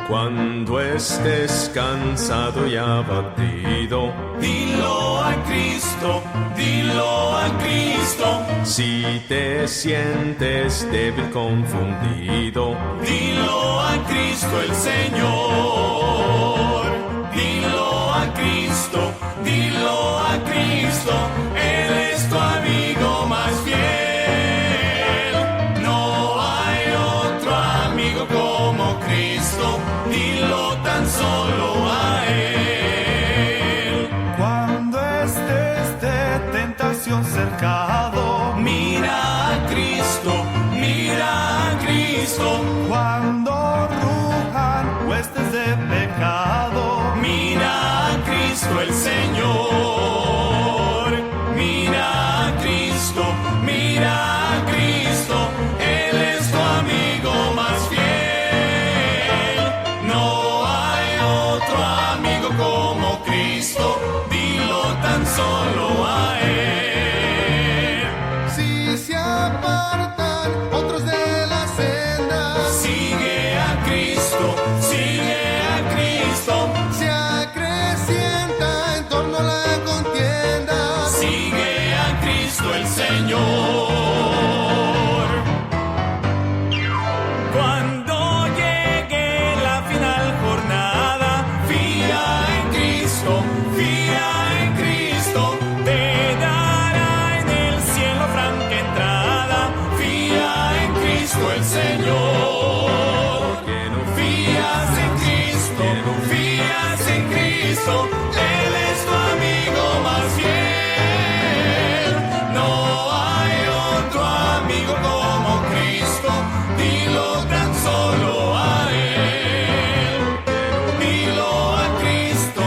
Cuando estés cansado y abatido, dilo a Cristo, dilo a Cristo. Si te sientes débil, confundido, dilo a Cristo el Señor. Dilo a Cristo, dilo a Cristo. Él es tu amigo más fiel. No hay otro amigo como Cristo. Dilo tan solo a Él. Cuando estés de tentación cercado, mira a Cristo, mira a Cristo. Cuando rujan huestes de pecado, mira a Cristo el Señor. Mira a Cristo, mira a Cristo. Él es tu amigo más fiel. Como Cristo, dilo tan solo a Él. Si se apartan otros de la senda, sigue a Cristo, sigue a Cristo. Se acrecienta en torno a la contienda, sigue a Cristo el Señor. Cuando llegue la final jornada, fía en Cristo, te dará en el cielo franca entrada. Fía en Cristo el Señor. Fías en Cristo, fías en Cristo. Él es tu amigo más fiel. No hay otro amigo como Cristo. Dilo tan solo a Él. Dilo a Cristo.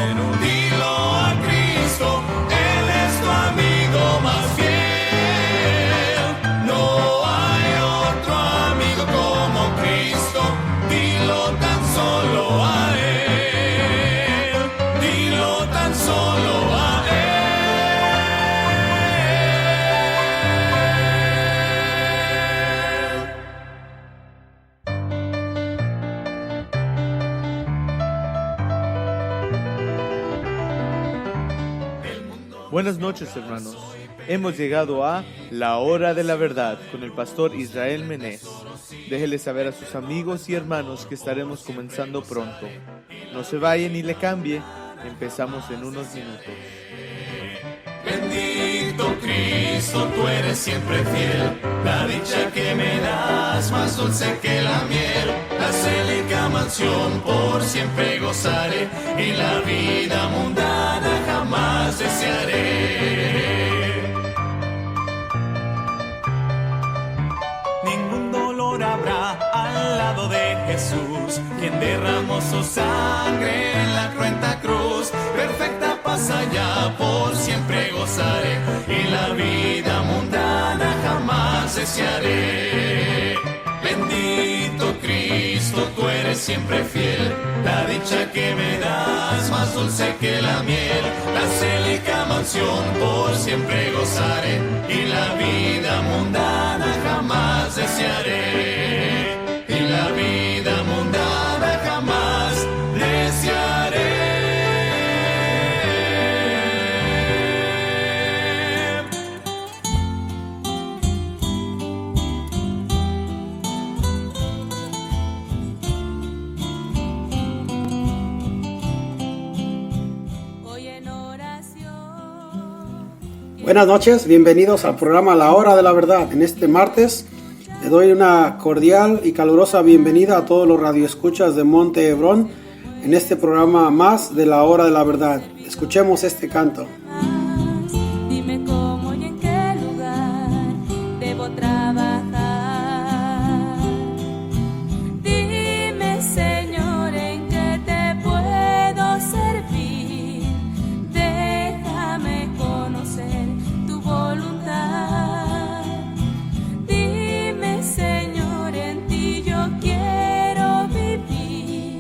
Él es tu amigo más fiel. No hay otro amigo como Cristo. Dilo tan solo a Él. Dilo tan solo a Buenas noches, hermanos. Hemos llegado a La Hora de la Verdad con el pastor Israel Menés. Déjele saber a sus amigos y hermanos que estaremos comenzando pronto. No se vayan ni le cambie. Empezamos en unos minutos. Bendito Cristo, tú eres siempre fiel. La dicha que me das, más dulce que la miel. La célica mansión por siempre gozaré, y la vida mundana jamás desearé. Ningún dolor habrá al lado de Jesús, quien derramó su sangre en la cruenta cruz. Perfecta paz allá por siempre gozaré, y la vida mundana jamás desearé. Bendito Cristo, tú eres siempre fiel. La dicha que me das, más dulce que la miel. La célica mansión por siempre gozaré, y la vida mundana jamás desearé. Y la vida mundana jamás desearé. Buenas noches, bienvenidos al programa La Hora de la Verdad. En este martes le doy una cordial y calurosa bienvenida a todos los radioescuchas de Monte Hebrón en este programa más de La Hora de la Verdad. Escuchemos este canto. Dime cómo y en qué lugar debo trabajar. Dime, Señor, en qué te puedo servir. Déjame conocer tu voluntad. Dime, Señor, en ti yo quiero vivir.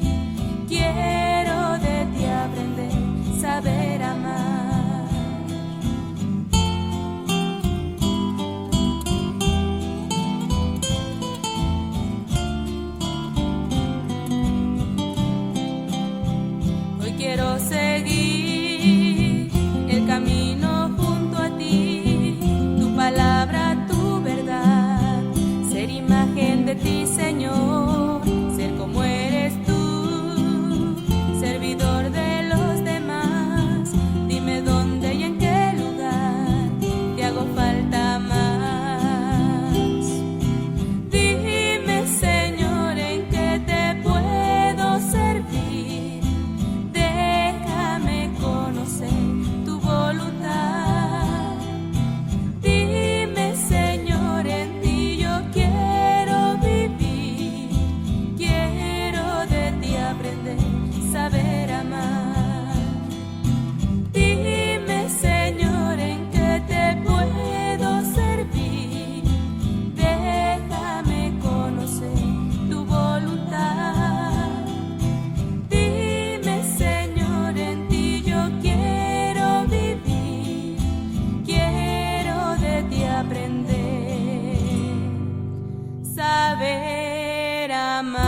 Quiero de ti aprender, saber amar. saber amar.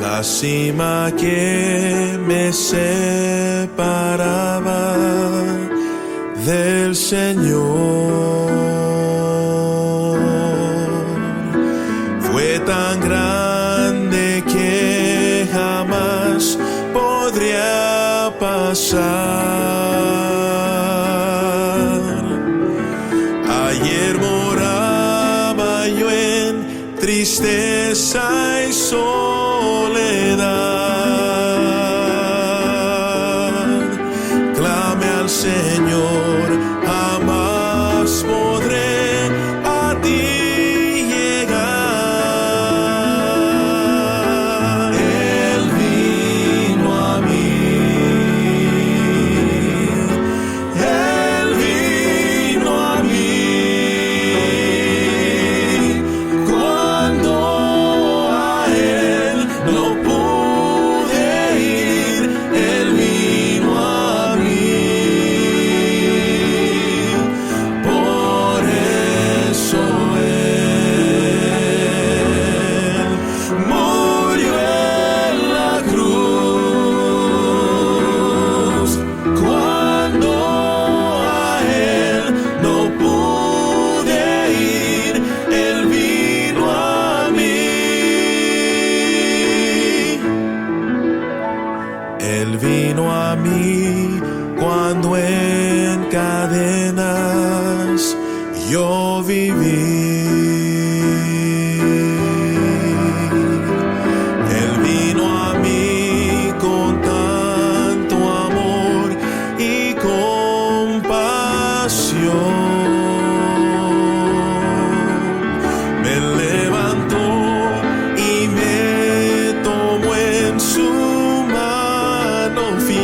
La cima que me separaba del Señor fue tan grande que jamás podría pasar. Ayer moraba yo en tristeza y soledad. Clame al Señor, jamás podré a ti llegar. Él vino a mí, Él vino a mí. Cuando a Él no pude ir, Él vino a mí. Por eso Él murió en la cruz. Cuando a Él no pude ir, Él vino a mí. Él vino a mí cuando en cadenas yo viví. Él vino a mí con tanto amor y compasión. Me levantó y me tomó en su mano fiel.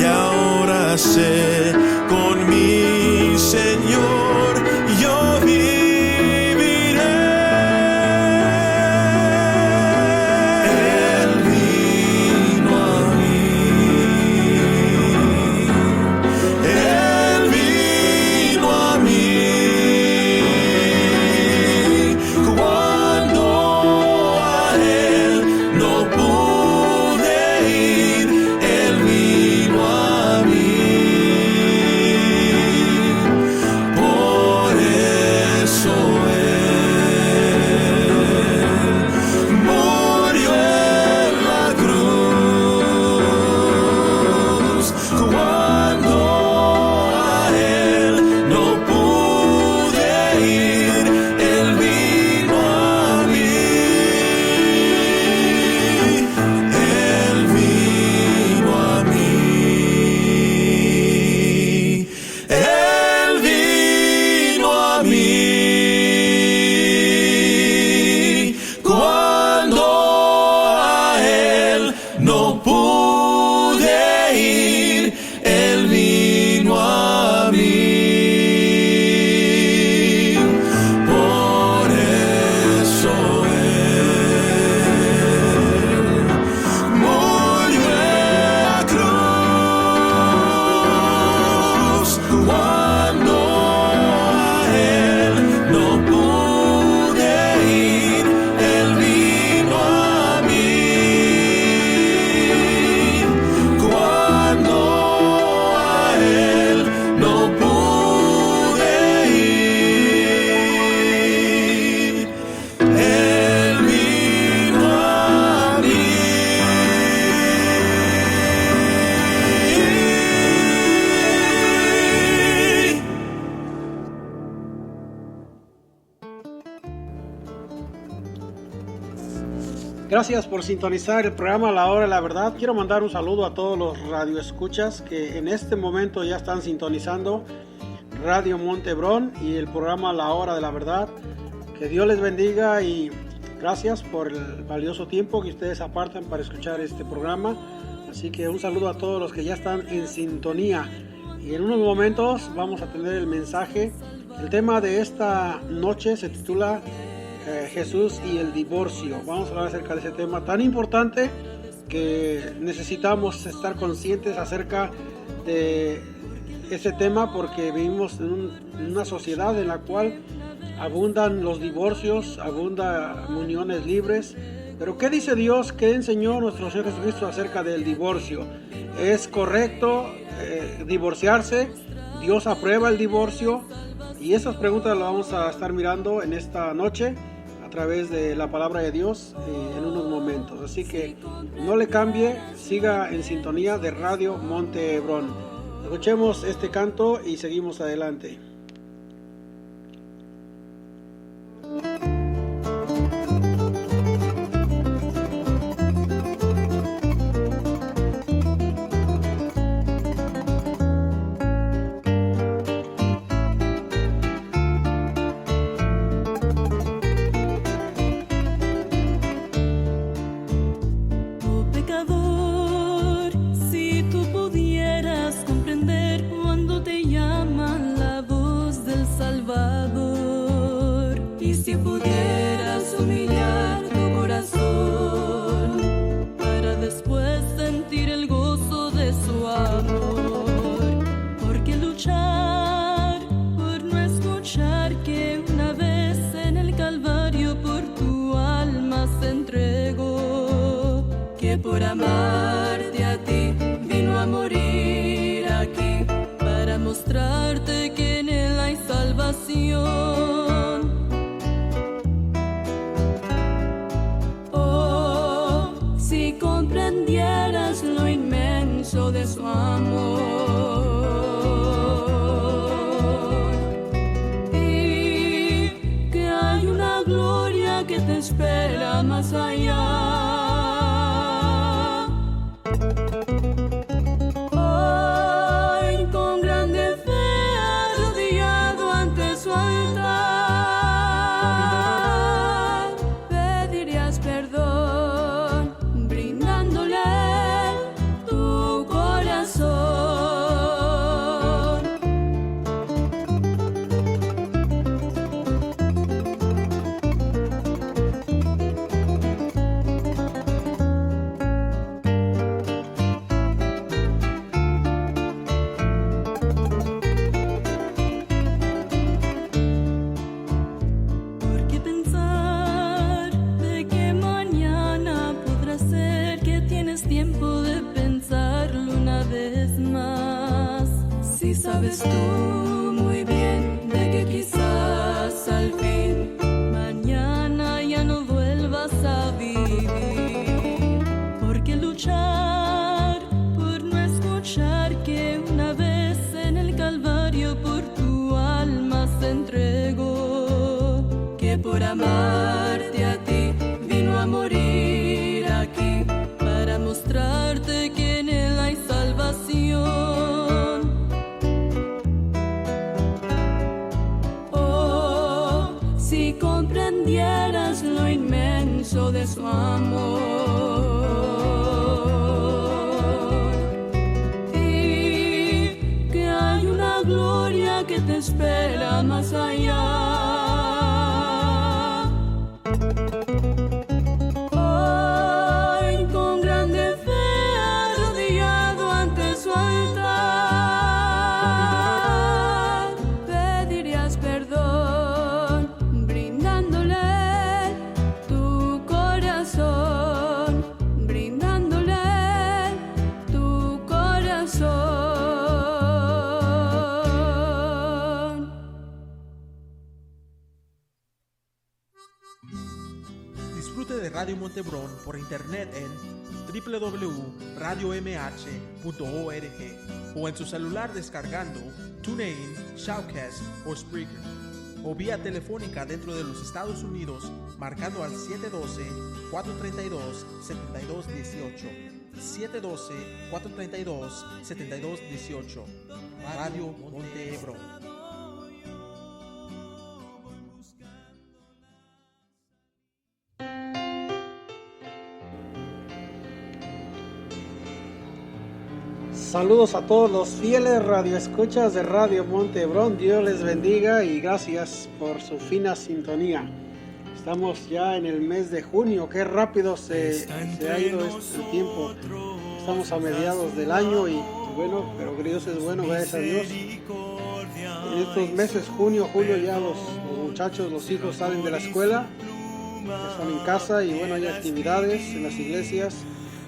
Y ahora sé, con mi Señor yo viviré. Él vino a mí, Él vino a mí. Cuando a Él no pude ir, Él vino a mí. Por eso Él murió en la cruz. Cuando a Él no pude ir, Él vino a mí. Él vino a mí. Él vino a mí. Cuando a Él no pude ir, Él vino a mí. Por eso Él murió en la cruz. Cuando a Él no pude ir, Él vino a mí. Cuando a Él no pude ir, Él vino a mí. Gracias por sintonizar el programa La Hora de la Verdad. Quiero mandar un saludo a todos los radioescuchas que en este momento ya están sintonizando Radio Monte Hebrón y el programa La Hora de la Verdad. Que Dios les bendiga y Gracias por el valioso tiempo que ustedes apartan para escuchar este programa. Así que un saludo a todos los que ya están en sintonía. Y en unos momentos vamos a tener el mensaje. El tema de esta noche se titula Jesús y el divorcio. Vamos a hablar acerca de ese tema tan importante que necesitamos estar conscientes acerca de ese tema, porque vivimos en una sociedad en la cual abundan los divorcios, abundan uniones libres. Pero ¿qué dice Dios? ¿Qué enseñó nuestro Señor Jesucristo acerca del divorcio? ¿Es correcto divorciarse? ¿Dios aprueba el divorcio? Y esas preguntas las vamos a estar mirando en esta noche a través de la palabra de Dios en unos momentos. Así que no le cambie, siga en sintonía de Radio Monte Hebrón. Escuchemos este canto y seguimos adelante. Por amarte a ti vino a morir aquí, para mostrarte que en él hay salvación. Oh, si comprendieras lo inmenso de su amor, y que hay una gloria que te espera más allá. Sabes tú muy bien de que quizás al fin mañana ya no vuelvas a vivir, porque luchar por no escuchar que una vez en el Calvario por tu alma se entregó, que por amarte a ti vino a morir aquí, para mostrarte que en él hay salvación. Si comprendieras lo inmenso de su amor, y que hay una gloria que te espera más allá. Hoy con grande fe arrodillado ante su altar, pedirías perdón, de Radio Monte Hebrón por internet en www.radiomh.org o en su celular descargando TuneIn, Shoutcast o Spreaker, o vía telefónica dentro de los Estados Unidos marcando al 712-432-7218. 712-432-7218. Radio Monte Hebrón. Saludos a todos los fieles radioescuchas de Radio Monte Hebrón. Dios les bendiga y gracias por su fina sintonía. Estamos ya en el mes de junio. Qué rápido se ha ido este tiempo. Estamos a mediados del año y bueno, pero Dios es bueno, gracias a Dios. En estos meses, junio, julio, ya los muchachos, los hijos salen de la escuela, ya están en casa y bueno, hay actividades en las iglesias.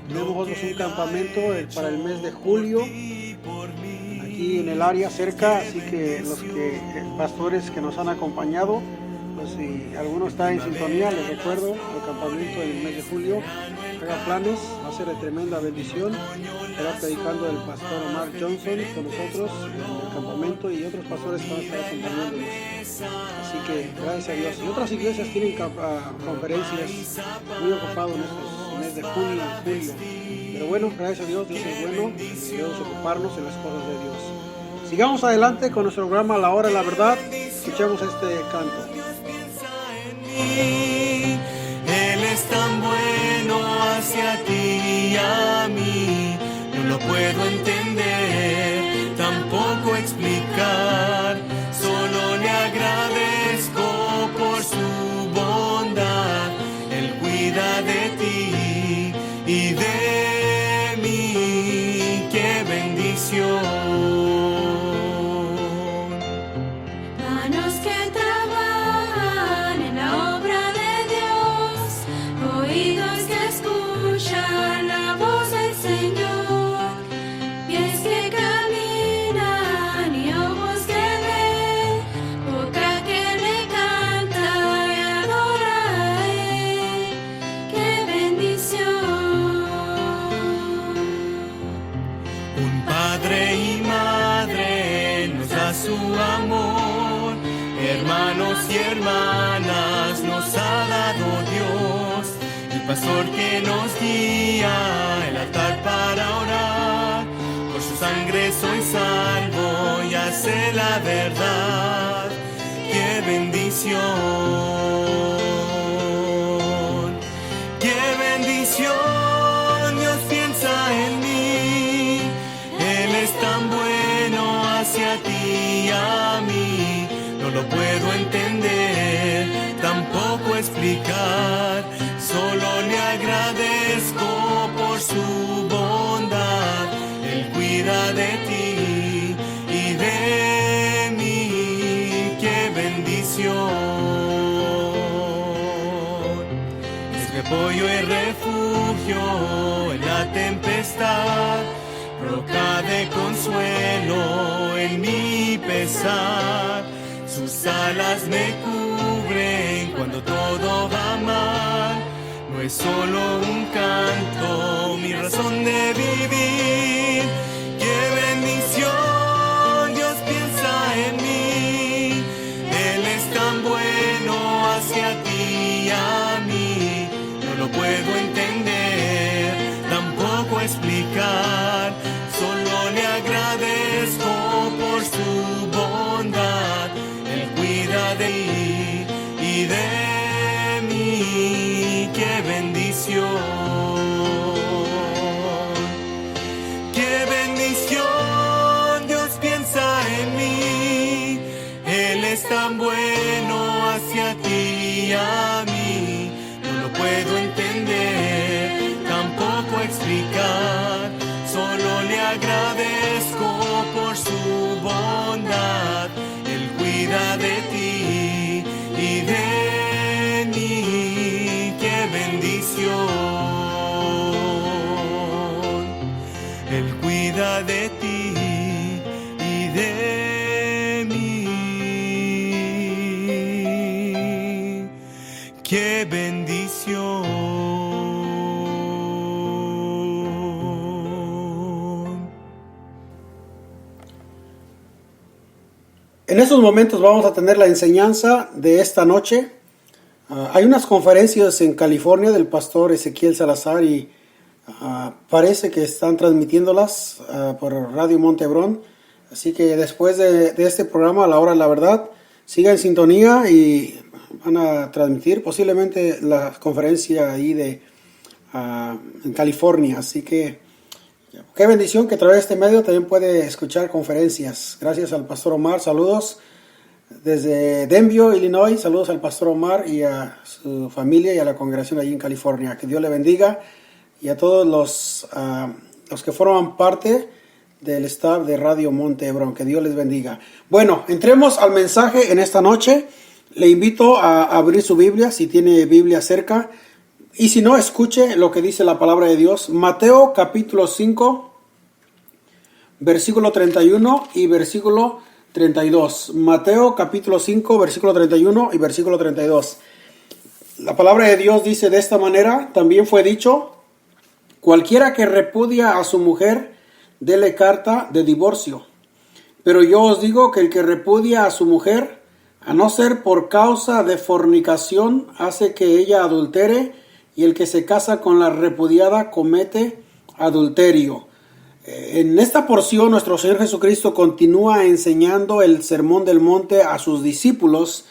Tenemos nosotros un campamento para el mes de julio aquí en el área cerca, así que los pastores que nos han acompañado, pues si alguno está en sintonía, les recuerdo el campamento en el mes de julio. Haga planes, va a ser de tremenda bendición. Estará predicando el pastor Omar Johnson con nosotros en el campamento y otros pastores que van a estar acompañándonos. Así que gracias a Dios. Y otras iglesias tienen conferencias, muy ocupados en estos meses de junio y julio. Pero bueno, gracias a Dios, Dios es bueno y debemos ocuparnos en las cosas de Dios. Sigamos adelante con nuestro programa La Hora de la Verdad. Escuchemos este canto. Él es tan bueno hacia ti y a mí, no lo puedo entender, tampoco explicar, solo le agradezco por su bondad, Él cuida de ti y de mí, qué bendición. Manos que trabajan en la obra de Dios, oídos que escuchan la voz del Señor, pies que caminan y ojos que ven, boca que le canta y adora a Él, qué bendición. Un padre y madre nos da su amor, hermanos y hermanas nos ha dado Dios, el pastor que nos guía, el altar para orar, por su sangre soy salvo y hace la verdad, qué bendición, qué bendición, Dios piensa en mí, Él es tan bueno hacia ti y a mí, no lo puedo entender, tampoco explicar, solo le agradezco por su bondad, Él cuida de ti y de mí, qué bendición. Es repollo y refugio en la tempestad, roca de consuelo en mi pesar, sus alas me cubren cuando todo va mal, no es solo un canto, mi razón de vivir, qué bendición, Dios piensa en mí, Él es tan bueno hacia ti y a mí, no lo puedo entender, tampoco explicar, solo le agradezco por su bondad, Él cuida de mí y de mí, qué bendición, qué bendición, Dios piensa en mí, Él es tan bueno hacia ti y a mí, no lo puedo entender, tampoco explicar, solo le agradezco por su bondad, Él cuida de ti y de mí, qué bendición, Él cuida de ti y de mí, qué bendición. En estos momentos vamos a tener la enseñanza de esta noche. Hay unas conferencias en California del pastor Ezequiel Salazar y parece que están transmitiéndolas por Radio Monte Hebrón. Así que después de este programa, a la hora de la verdad, siga en sintonía y van a transmitir posiblemente la conferencia ahí en California. Así que Qué bendición que a través de este medio también puede escuchar conferencias. Gracias al Pastor Omar, saludos desde Denver, Illinois. Saludos al Pastor Omar y a su familia y a la congregación allí en California. Que Dios le bendiga, y a todos los que forman parte del staff de Radio Monte Hebrón. Que Dios les bendiga. Bueno, entremos al mensaje en esta noche. Le invito a abrir su Biblia, si tiene Biblia cerca, y si no, escuche lo que dice la palabra de Dios. Mateo capítulo 5, versículo 31 y versículo 32. Mateo capítulo 5, versículo 31 y versículo 32. La palabra de Dios dice de esta manera: también fue dicho, cualquiera que repudia a su mujer, dele carta de divorcio. Pero yo os digo que el que repudia a su mujer, a no ser por causa de fornicación, hace que ella adultere, y el que se casa con la repudiada comete adulterio. En esta porción nuestro Señor Jesucristo continúa enseñando el Sermón del Monte a sus discípulos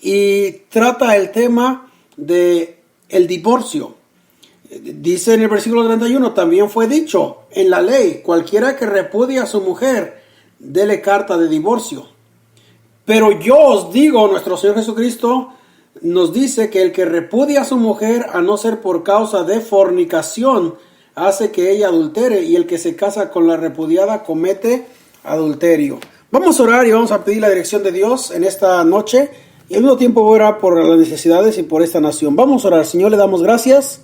y trata el tema de el divorcio. Dice en el versículo 31, también fue dicho en la ley, cualquiera que repudia a su mujer, dele carta de divorcio. Pero yo os digo, nuestro Señor Jesucristo nos dice que el que repudia a su mujer, a no ser por causa de fornicación, hace que ella adultere, y el que se casa con la repudiada comete adulterio. Vamos a orar y vamos a pedir la dirección de Dios en esta noche, y al mismo tiempo voy a orar por las necesidades y por esta nación. Vamos a orar. Señor, le damos gracias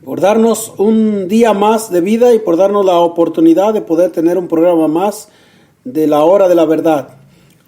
por darnos un día más de vida y por darnos la oportunidad de poder tener un programa más de la hora de la verdad.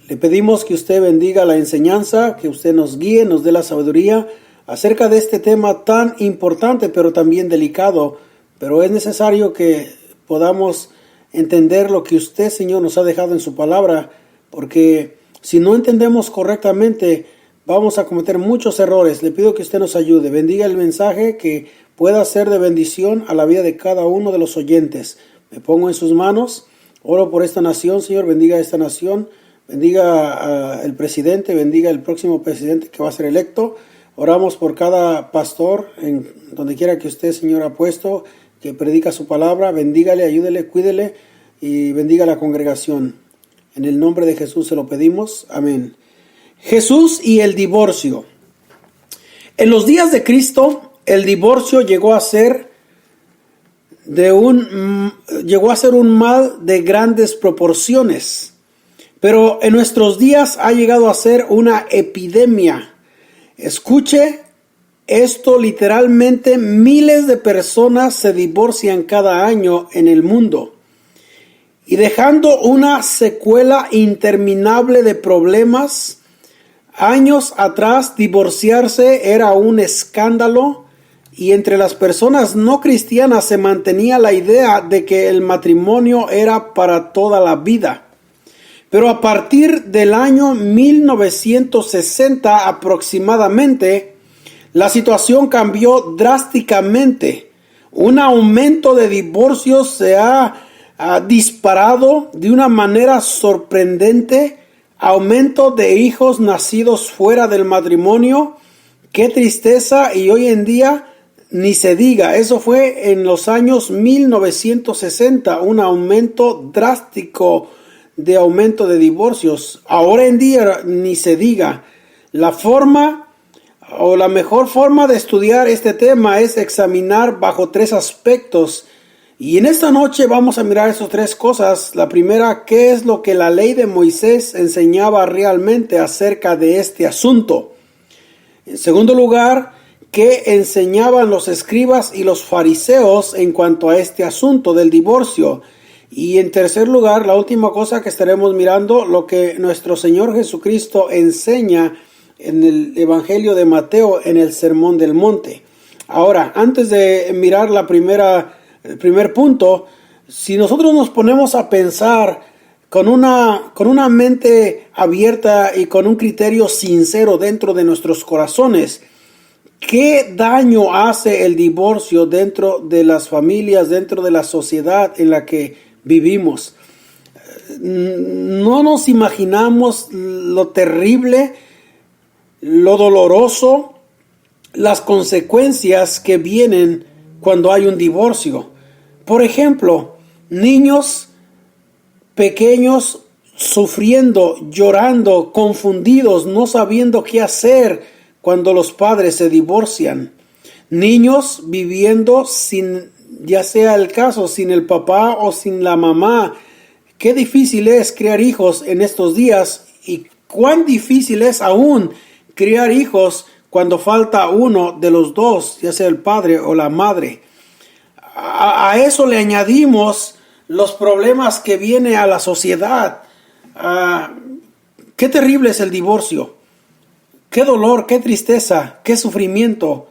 Le pedimos que usted bendiga la enseñanza, que usted nos guíe, nos dé la sabiduría acerca de este tema tan importante, pero también delicado. Pero es necesario que podamos entender lo que usted, Señor, nos ha dejado en su palabra, porque si no entendemos correctamente, vamos a cometer muchos errores. Le pido que usted nos ayude. Bendiga el mensaje, que pueda ser de bendición a la vida de cada uno de los oyentes. Me pongo en sus manos. Oro por esta nación, Señor. Bendiga esta nación. Bendiga al presidente, bendiga el próximo presidente que va a ser electo. Oramos por cada pastor, en donde quiera que usted, Señor, ha puesto, que predica su palabra. Bendígale, ayúdele, cuídele y bendiga la congregación. En el nombre de Jesús se lo pedimos. Amén. Jesús y el divorcio. En los días de Cristo, el divorcio llegó a ser un mal de grandes proporciones. Pero en nuestros días ha llegado a ser una epidemia. Escuche esto, literalmente miles de personas se divorcian cada año en el mundo, y dejando una secuela interminable de problemas. Años atrás divorciarse era un escándalo, y entre las personas no cristianas se mantenía la idea de que el matrimonio era para toda la vida. Pero a partir del año 1960 aproximadamente, la situación cambió drásticamente. Un aumento de divorcios se ha disparado de una manera sorprendente. Aumento de hijos nacidos fuera del matrimonio. Qué tristeza, y hoy en día ni se diga. Eso fue en los años 1960, un aumento drástico de aumento de divorcios. Ahora en día ni se diga. La forma o la mejor forma de estudiar este tema es examinar bajo tres aspectos. Y en esta noche vamos a mirar esas tres cosas. La primera, ¿qué es lo que la ley de Moisés enseñaba realmente acerca de este asunto? En segundo lugar, ¿qué enseñaban los escribas y los fariseos en cuanto a este asunto del divorcio? Y en tercer lugar, la última cosa que estaremos mirando, lo que nuestro Señor Jesucristo enseña en el Evangelio de Mateo en el Sermón del Monte. Ahora, antes de mirar el primer punto, si nosotros nos ponemos a pensar con una mente abierta y con un criterio sincero dentro de nuestros corazones, ¿qué daño hace el divorcio dentro de las familias, dentro de la sociedad en la que vivimos? No nos imaginamos lo terrible, lo doloroso, las consecuencias que vienen cuando hay un divorcio. Por ejemplo, niños pequeños sufriendo, llorando, confundidos, no sabiendo qué hacer cuando los padres se divorcian. Niños viviendo sin, ya sea el caso, sin el papá o sin la mamá. Qué difícil es criar hijos en estos días, y cuán difícil es aún criar hijos cuando falta uno de los dos, ya sea el padre o la madre. A eso le añadimos los problemas que viene a la sociedad. Qué terrible es el divorcio. Qué dolor, qué tristeza, qué sufrimiento.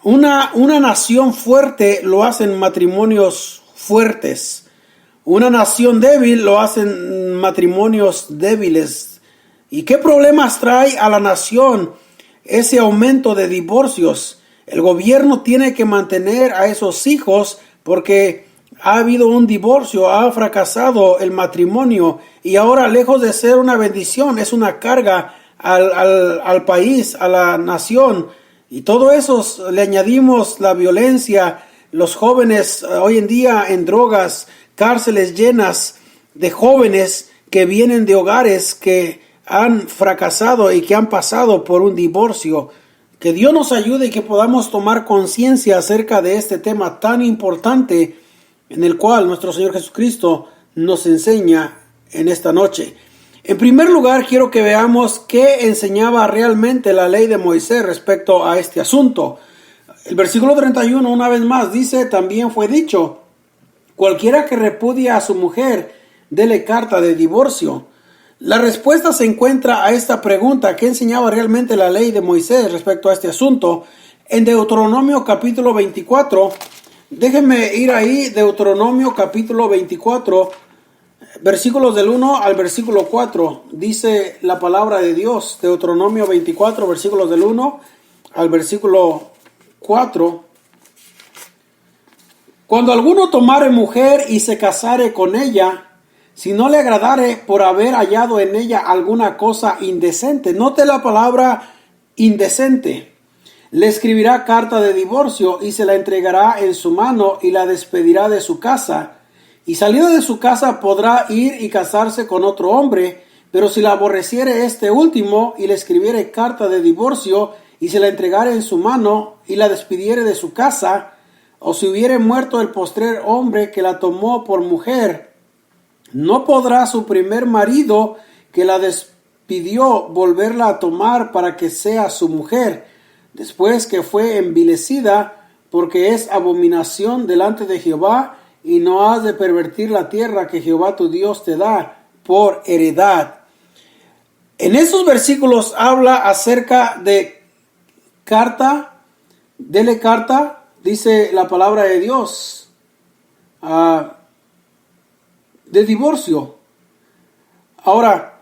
Una nación fuerte lo hacen matrimonios fuertes. Una nación débil lo hacen matrimonios débiles. ¿Y qué problemas trae a la nación ese aumento de divorcios? El gobierno tiene que mantener a esos hijos porque ha habido un divorcio, ha fracasado el matrimonio, y ahora, lejos de ser una bendición, es una carga al país, a la nación. Y todo eso le añadimos la violencia, los jóvenes hoy en día en drogas, cárceles llenas de jóvenes que vienen de hogares que han fracasado y que han pasado por un divorcio. Que Dios nos ayude y que podamos tomar conciencia acerca de este tema tan importante en el cual nuestro Señor Jesucristo nos enseña en esta noche. En primer lugar, quiero que veamos qué enseñaba realmente la ley de Moisés respecto a este asunto. El versículo 31, una vez más, dice: también fue dicho, cualquiera que repudia a su mujer, dele carta de divorcio. La respuesta se encuentra a esta pregunta: ¿qué enseñaba realmente la ley de Moisés respecto a este asunto? En Deuteronomio capítulo 24, déjenme ir ahí, Deuteronomio capítulo 24, versículos del 1 al versículo 4, dice la palabra de Dios. Deuteronomio 24, versículos del 1 al versículo 4. Cuando alguno tomare mujer y se casare con ella, si no le agradare por haber hallado en ella alguna cosa indecente, note la palabra indecente, le escribirá carta de divorcio y se la entregará en su mano y la despedirá de su casa. Y salida de su casa podrá ir y casarse con otro hombre, pero si la aborreciere este último y le escribiere carta de divorcio y se la entregare en su mano y la despidiere de su casa, o si hubiere muerto el postrer hombre que la tomó por mujer, no podrá su primer marido que la despidió volverla a tomar para que sea su mujer, después que fue envilecida, porque es abominación delante de Jehová, y no has de pervertir la tierra que Jehová tu Dios te da por heredad. En esos versículos habla acerca de carta, dele carta, dice la palabra de Dios, de divorcio. Ahora,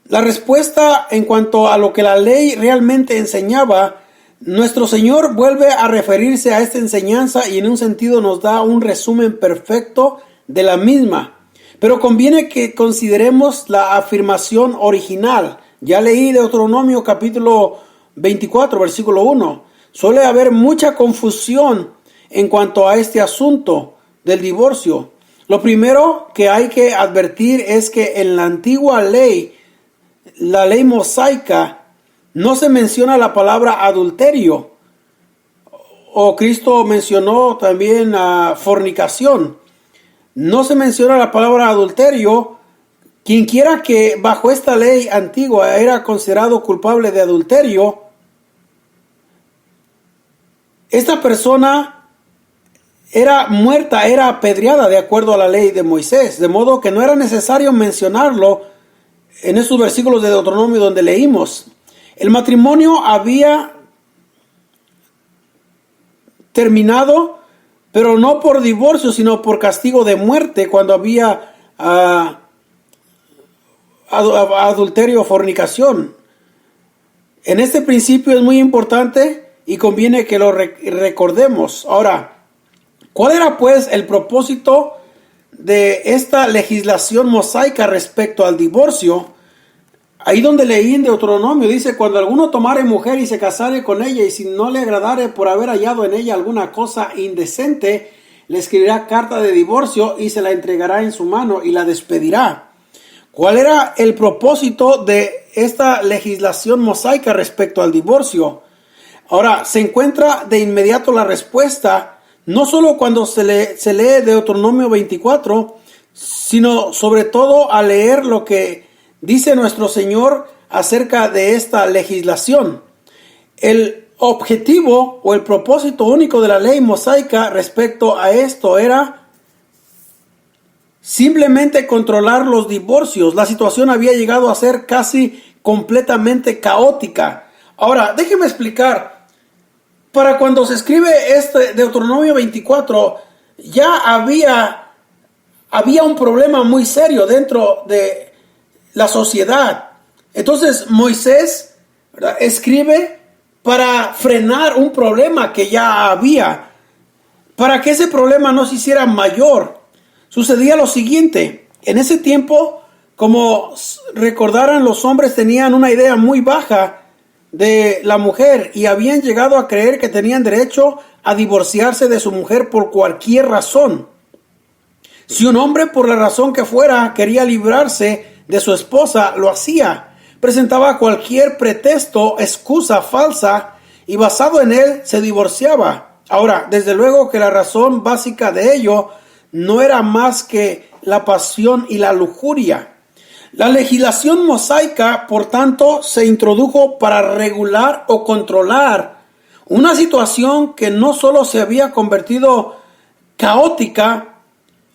la respuesta en cuanto a lo que la ley realmente enseñaba, nuestro Señor vuelve a referirse a esta enseñanza y en un sentido nos da un resumen perfecto de la misma. Pero conviene que consideremos la afirmación original. Ya leí Deuteronomio capítulo 24, versículo 1. Suele haber mucha confusión en cuanto a este asunto del divorcio. Lo primero que hay que advertir es que en la antigua ley, la ley mosaica, no se menciona la palabra adulterio. O Cristo mencionó también fornicación. No se menciona la palabra adulterio. Quien quiera que bajo esta ley antigua era considerado culpable de adulterio, esta persona era muerta, era apedreada de acuerdo a la ley de Moisés, de modo que no era necesario mencionarlo en esos versículos de Deuteronomio donde leímos. El matrimonio había terminado, pero no por divorcio, sino por castigo de muerte cuando había adulterio o fornicación. En este principio es muy importante y conviene que lo recordemos. Ahora, ¿cuál era pues el propósito de esta legislación mosaica respecto al divorcio? Ahí donde leí en Deuteronomio dice: cuando alguno tomare mujer y se casare con ella, y si no le agradare por haber hallado en ella alguna cosa indecente, le escribirá carta de divorcio y se la entregará en su mano y la despedirá. ¿Cuál era el propósito de esta legislación mosaica respecto al divorcio? Ahora, se encuentra de inmediato la respuesta, no solo cuando se lee Deuteronomio 24, sino sobre todo al leer lo que dice nuestro Señor acerca de esta legislación. El objetivo o el propósito único de la ley mosaica respecto a esto era simplemente controlar los divorcios. La situación había llegado a ser casi completamente caótica. Ahora, déjeme explicar. Para cuando se escribe este Deuteronomio 24, ya había un problema muy serio dentro de la sociedad. Entonces Moisés, ¿verdad?, escribe para frenar un problema que ya había, para que ese problema no se hiciera mayor. Sucedía lo siguiente: en ese tiempo, como recordarán, los hombres tenían una idea muy baja de la mujer y habían llegado a creer que tenían derecho a divorciarse de su mujer por cualquier razón. Si un hombre, por la razón que fuera, quería librarse de su esposa, lo hacía. Presentaba cualquier pretexto, excusa falsa, y basado en él se divorciaba. Ahora, desde luego que la razón básica de ello no era más que la pasión y la lujuria. La legislación mosaica, por tanto, se introdujo para regular o controlar una situación que no solo se había convertido caótica,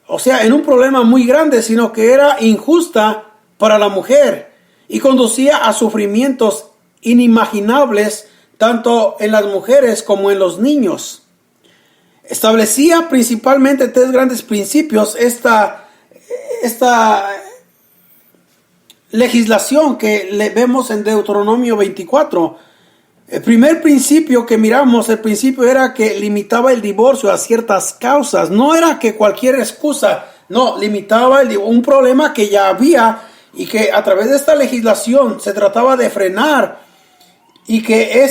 o sea, en un problema muy grande, sino que era injusta para la mujer y conducía a sufrimientos inimaginables tanto en las mujeres como en los niños. Establecía principalmente tres grandes principios esta legislación que le vemos en Deuteronomio 24. El primer principio que miramos, el principio era que limitaba el divorcio a ciertas causas. No era que cualquier excusa, no, limitaba un problema que ya había y que a través de esta legislación se trataba de frenar y que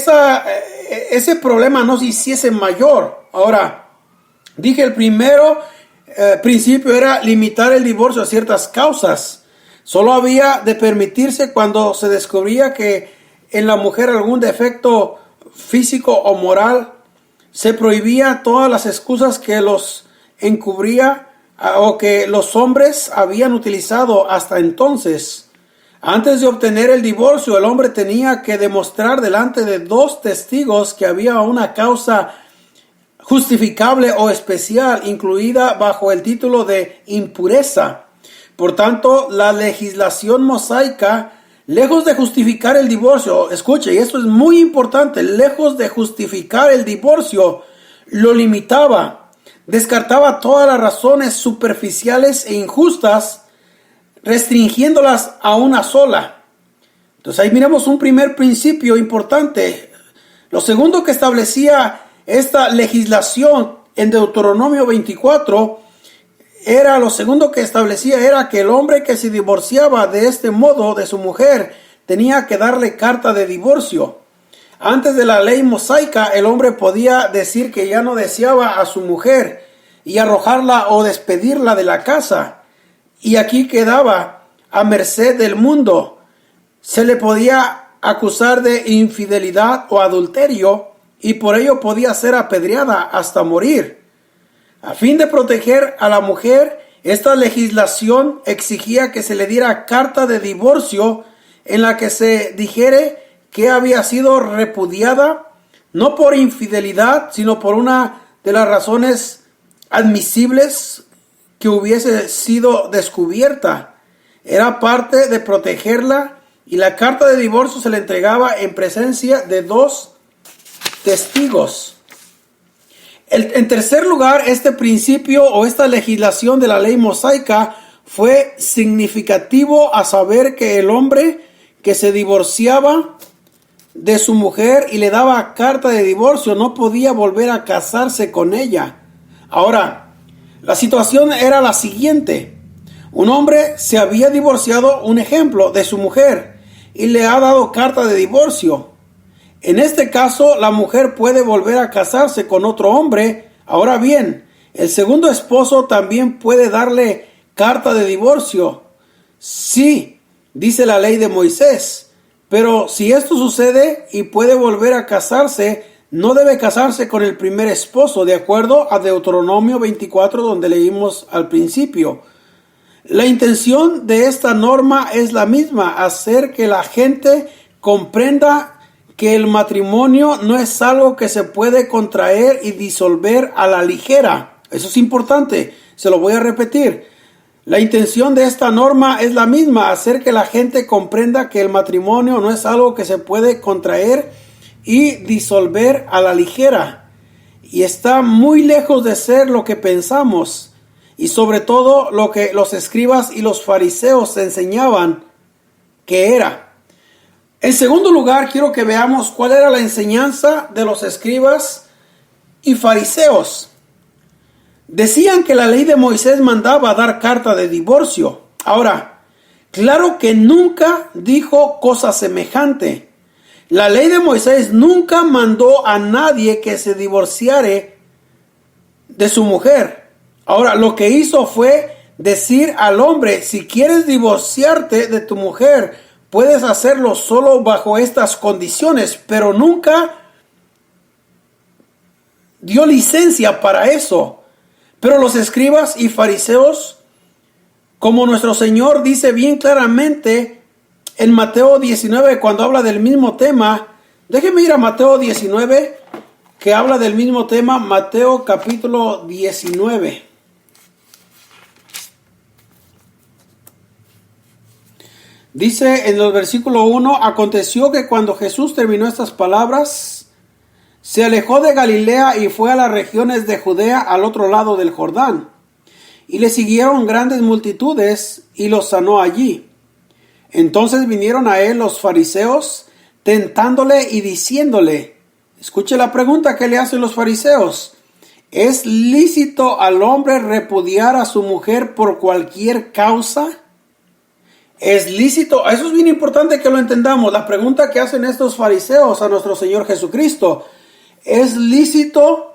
ese problema no se hiciese mayor. Ahora, dije, el primero principio era limitar el divorcio a ciertas causas. Solo había de permitirse cuando se descubría que en la mujer algún defecto físico o moral. Se prohibía todas las excusas que los encubría o que los hombres habían utilizado hasta entonces. Antes de obtener el divorcio, el hombre tenía que demostrar delante de 2 testigos que había una causa justificable o especial, incluida bajo el título de impureza. Por tanto, la legislación mosaica, lejos de justificar el divorcio, escuche, y esto es muy importante, lejos de justificar el divorcio, lo limitaba, descartaba todas las razones superficiales e injustas, restringiéndolas a una sola. Entonces ahí miramos un primer principio importante. Lo segundo que establecía esta legislación en Deuteronomio 24 era que el hombre que se divorciaba de este modo de su mujer tenía que darle carta de divorcio. Antes de la ley mosaica, el hombre podía decir que ya no deseaba a su mujer y arrojarla o despedirla de la casa. Y aquí quedaba a merced del mundo. Se le podía acusar de infidelidad o adulterio y por ello podía ser apedreada hasta morir. A fin de proteger a la mujer, esta legislación exigía que se le diera carta de divorcio en la que se dijere que había sido repudiada no por infidelidad, sino por una de las razones admisibles que hubiese sido descubierta. Era parte de protegerla y la carta de divorcio se le entregaba en presencia de 2 testigos. En tercer lugar, este principio o esta legislación de la ley mosaica fue significativo a saber que el hombre que se divorciaba de su mujer y le daba carta de divorcio no podía volver a casarse con ella. Ahora, la situación era la siguiente: un hombre se había divorciado, un ejemplo, de su mujer y le ha dado carta de divorcio. En este caso, la mujer puede volver a casarse con otro hombre. Ahora bien, El segundo esposo también puede darle carta de divorcio. Sí, dice la ley de Moisés. Pero si esto sucede y puede volver a casarse, no debe casarse con el primer esposo, de acuerdo a Deuteronomio 24, donde leímos al principio. La intención de esta norma es la misma, hacer que la gente comprenda que el matrimonio no es algo que se puede contraer y disolver a la ligera. Eso es importante, se lo voy a repetir. La intención de esta norma es la misma, hacer que la gente comprenda que el matrimonio no es algo que se puede contraer y disolver a la ligera. Y está muy lejos de ser lo que pensamos. Y sobre todo lo que los escribas y los fariseos enseñaban que era. En segundo lugar, quiero que veamos cuál era la enseñanza de los escribas y fariseos. Decían que la ley de Moisés mandaba dar carta de divorcio. Ahora, claro que nunca dijo cosa semejante. La ley de Moisés nunca mandó a nadie que se divorciare de su mujer. Ahora, lo que hizo fue decir al hombre, si quieres divorciarte de tu mujer, puedes hacerlo solo bajo estas condiciones, pero nunca dio licencia para eso. Pero los escribas y fariseos, como nuestro Señor dice bien claramente en Mateo 19, cuando habla del mismo tema, déjenme ir a Mateo 19, que habla del mismo tema, Mateo capítulo 19. Dice en el versículo 1, aconteció que cuando Jesús terminó estas palabras, se alejó de Galilea y fue a las regiones de Judea al otro lado del Jordán. Y le siguieron grandes multitudes y los sanó allí. Entonces vinieron a él los fariseos, tentándole y diciéndole, escuche la pregunta que le hacen los fariseos, ¿es lícito al hombre repudiar a su mujer por cualquier causa? ¿Es lícito? Eso es bien importante que lo entendamos. La pregunta que hacen estos fariseos a nuestro Señor Jesucristo, ¿es lícito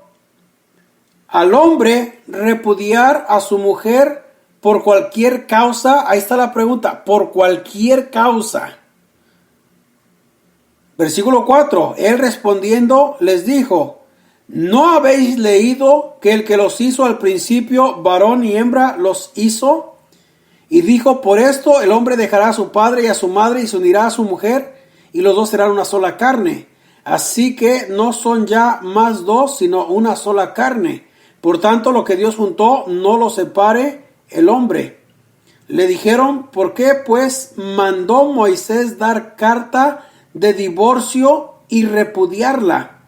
al hombre repudiar a su mujer por cualquier causa? Ahí está la pregunta, por cualquier causa. Versículo 4, él respondiendo les dijo, ¿no habéis leído que el que los hizo al principio, varón y hembra, los hizo? Y dijo, por esto el hombre dejará a su padre y a su madre y se unirá a su mujer, y los dos serán una sola carne. Así que no son ya más dos, sino una sola carne. Por tanto, lo que Dios juntó, no lo separe el hombre. Le dijeron, ¿por qué pues mandó Moisés dar carta de divorcio y repudiarla?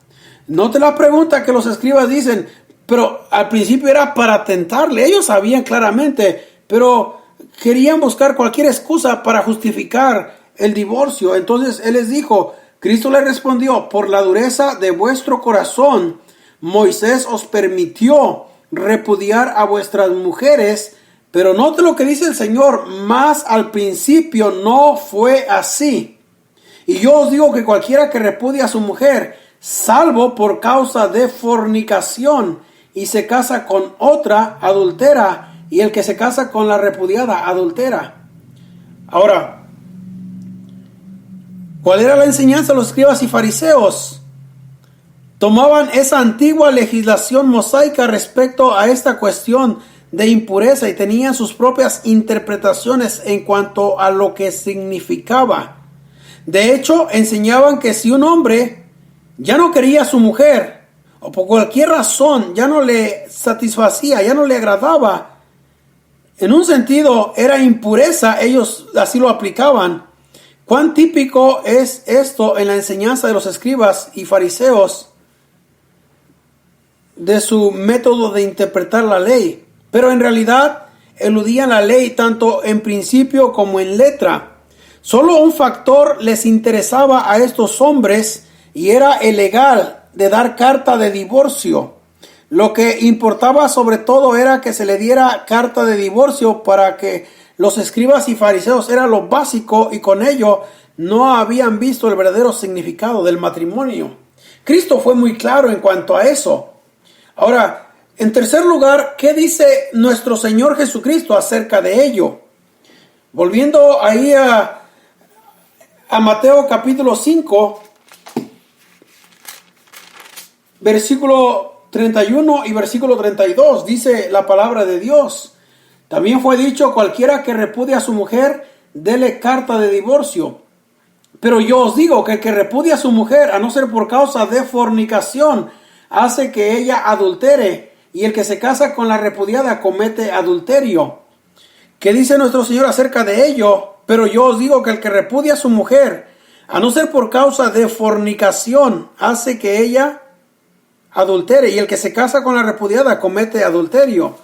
Note la pregunta que los escribas dicen, pero al principio era para tentarle. Ellos sabían claramente, pero querían buscar cualquier excusa para justificar el divorcio. Entonces él les dijo, Cristo le respondió, por la dureza de vuestro corazón, Moisés os permitió repudiar a vuestras mujeres, pero note lo que dice el Señor, más al principio no fue así. Y yo os digo que cualquiera que repudia a su mujer, salvo por causa de fornicación, y se casa con otra, adultera, y el que se casa con la repudiada, adultera. Ahora, ¿cuál era la enseñanza de los escribas y fariseos? Tomaban esa antigua legislación mosaica respecto a esta cuestión de impureza y tenían sus propias interpretaciones en cuanto a lo que significaba. De hecho, enseñaban que si un hombre ya no quería a su mujer o por cualquier razón ya no le satisfacía, ya no le agradaba, en un sentido era impureza, ellos así lo aplicaban. ¿Cuán típico es esto en la enseñanza de los escribas y fariseos de su método de interpretar la ley? Pero en realidad eludían la ley tanto en principio como en letra. Solo un factor les interesaba a estos hombres y era el legal de dar carta de divorcio. Lo que importaba sobre todo era que se le diera carta de divorcio para que los escribas y fariseos era lo básico y con ello no habían visto el verdadero significado del matrimonio. Cristo fue muy claro en cuanto a eso. Ahora, En tercer lugar, ¿qué dice nuestro Señor Jesucristo acerca de ello? Volviendo ahí a Mateo capítulo 5, versículo 31 y versículo 32, dice la palabra de Dios. También fue dicho: cualquiera que repudie a su mujer, dele carta de divorcio. Pero yo os digo que el que repudia a su mujer, a no ser por causa de fornicación, hace que ella adultere, y el que se casa con la repudiada comete adulterio. ¿Qué dice nuestro Señor acerca de ello? Pero yo os digo que el que repudia a su mujer, a no ser por causa de fornicación, hace que ella adultere, y el que se casa con la repudiada comete adulterio.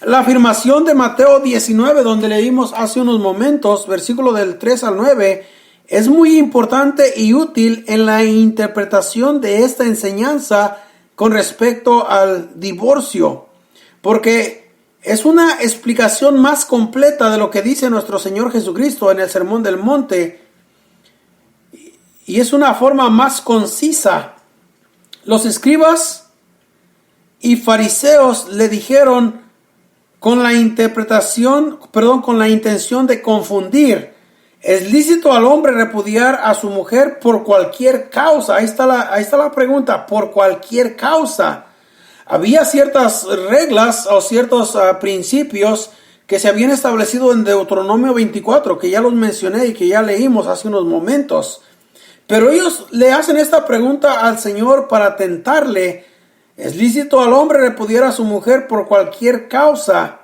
La afirmación de Mateo 19, donde leímos hace unos momentos, versículo del 3 al 9, es muy importante y útil en la interpretación de esta enseñanza con respecto al divorcio, porque es una explicación más completa de lo que dice nuestro Señor Jesucristo en el Sermón del Monte, y es una forma más concisa. Los escribas y fariseos le dijeron con la intención de confundir: ¿es lícito al hombre repudiar a su mujer por cualquier causa? Ahí está la pregunta, por cualquier causa. Había ciertas reglas o ciertos principios que se habían establecido en Deuteronomio 24, que ya los mencioné y que ya leímos hace unos momentos. Pero ellos le hacen esta pregunta al Señor para tentarle: ¿es lícito al hombre repudiar a su mujer por cualquier causa?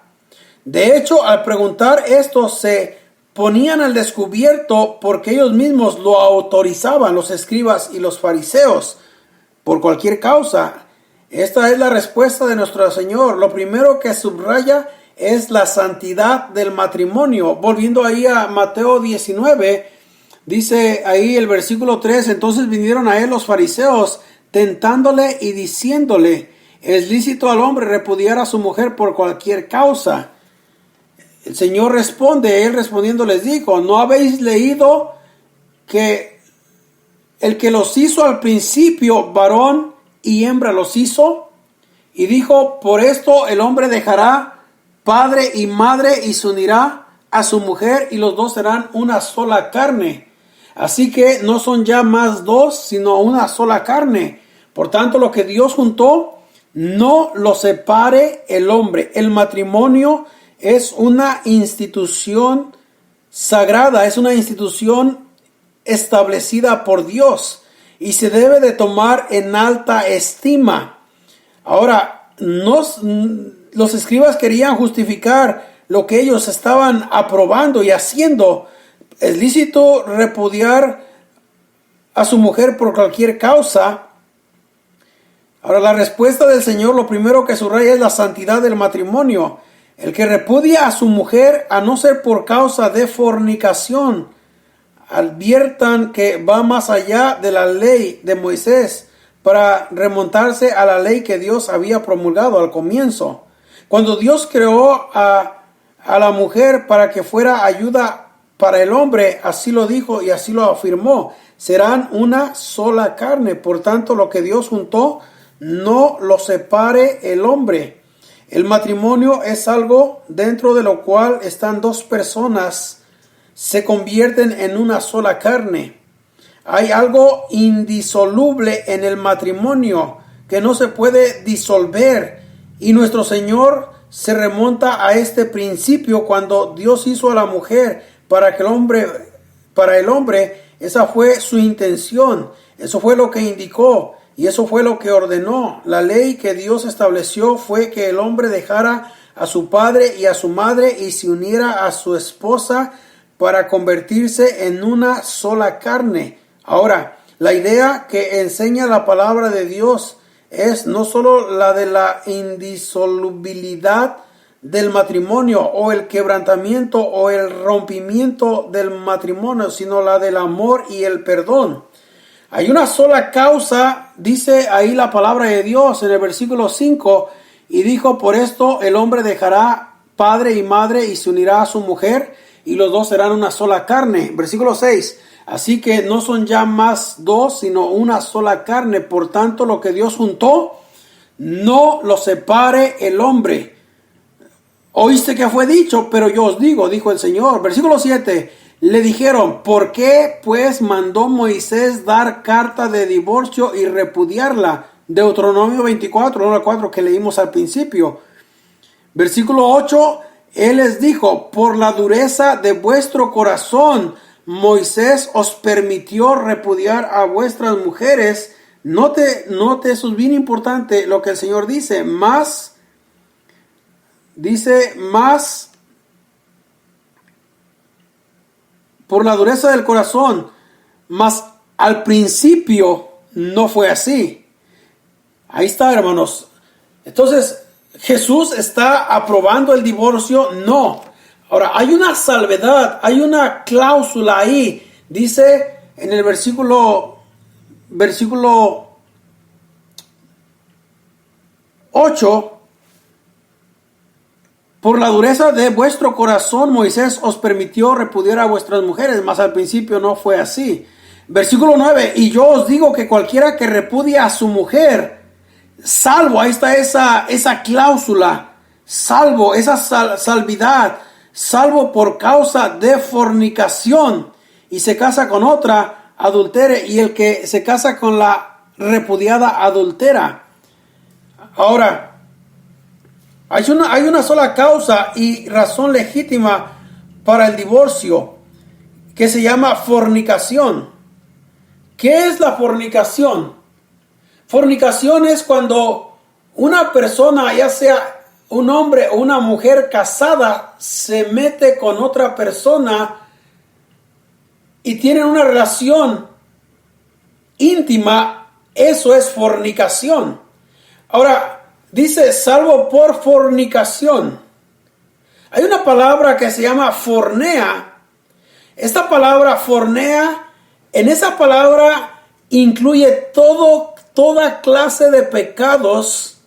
De hecho, al preguntar esto, se ponían al descubierto porque ellos mismos lo autorizaban, los escribas y los fariseos, por cualquier causa. Esta es la respuesta de nuestro Señor. Lo primero que subraya es la santidad del matrimonio. Volviendo ahí a Mateo 19, dice ahí el versículo 3: entonces vinieron a él los fariseos, tentándole y diciéndole: ¿es lícito al hombre repudiar a su mujer por cualquier causa? El Señor responde, él respondiendo les dijo: ¿no habéis leído que el que los hizo al principio, varón y hembra los hizo? Y dijo: por esto el hombre dejará padre y madre y se unirá a su mujer, y los dos serán una sola carne. Así que no son ya más dos, sino una sola carne. Por tanto, lo que Dios juntó, no lo separe el hombre. El matrimonio es una institución sagrada, es una institución establecida por Dios y se debe de tomar en alta estima. Ahora, los escribas querían justificar lo que ellos estaban aprobando y haciendo. ¿Es lícito repudiar a su mujer por cualquier causa? Ahora, la respuesta del Señor, lo primero que subraya es la santidad del matrimonio. El que repudia a su mujer, a no ser por causa de fornicación, adviertan que va más allá de la ley de Moisés para remontarse a la ley que Dios había promulgado al comienzo. Cuando Dios creó a la mujer para que fuera ayuda para el hombre, así lo dijo y así lo afirmó: serán una sola carne. Por tanto, lo que Dios juntó, no lo separe el hombre. El matrimonio es algo dentro de lo cual están dos personas, se convierten en una sola carne. Hay algo indisoluble en el matrimonio que no se puede disolver, y nuestro Señor se remonta a este principio cuando Dios hizo a la mujer para el hombre. Esa fue su intención, eso fue lo que indicó y eso fue lo que ordenó. La ley que Dios estableció fue que el hombre dejara a su padre y a su madre y se uniera a su esposa para convertirse en una sola carne. Ahora, la idea que enseña la palabra de Dios es no solo la de la indisolubilidad del matrimonio o el quebrantamiento o el rompimiento del matrimonio, sino la del amor y el perdón. Hay una sola causa, dice ahí la palabra de Dios en el versículo 5, y dijo: por esto el hombre dejará padre y madre y se unirá a su mujer, y los dos serán una sola carne. Versículo 6, así que no son ya más dos, sino una sola carne. Por tanto, lo que Dios juntó, no los separe el hombre. Oíste que fue dicho, pero yo os digo, dijo el Señor. Versículo 7, le dijeron, ¿por qué pues mandó Moisés dar carta de divorcio y repudiarla? Deuteronomio 24, 1 al 4 que leímos al principio. Versículo 8, él les dijo, por la dureza de vuestro corazón, Moisés os permitió repudiar a vuestras mujeres. Note, eso es bien importante lo que el Señor dice, más por la dureza del corazón, mas al principio no fue así. Ahí está, hermanos. Entonces, ¿Jesús está aprobando el divorcio? No. Ahora, hay una salvedad, hay una cláusula ahí. Dice en el versículo 8, por la dureza de vuestro corazón, Moisés os permitió repudiar a vuestras mujeres, mas al principio no fue así. Versículo 9, y yo os digo que cualquiera que repudia a su mujer, salvo, ahí está esa cláusula, salvo, esa salvidad, salvo por causa de fornicación, y se casa con otra, adultere, y el que se casa con la repudiada adultera. Ahora, hay una sola causa y razón legítima para el divorcio, que se llama fornicación. ¿Qué es la fornicación? Fornicación es cuando una persona, ya sea un hombre o una mujer casada, se mete con otra persona y tienen una relación íntima. Eso es fornicación. Ahora, dice, salvo por fornicación. Hay una palabra que se llama fornea. Esta palabra fornea, en esa palabra incluye toda clase de pecados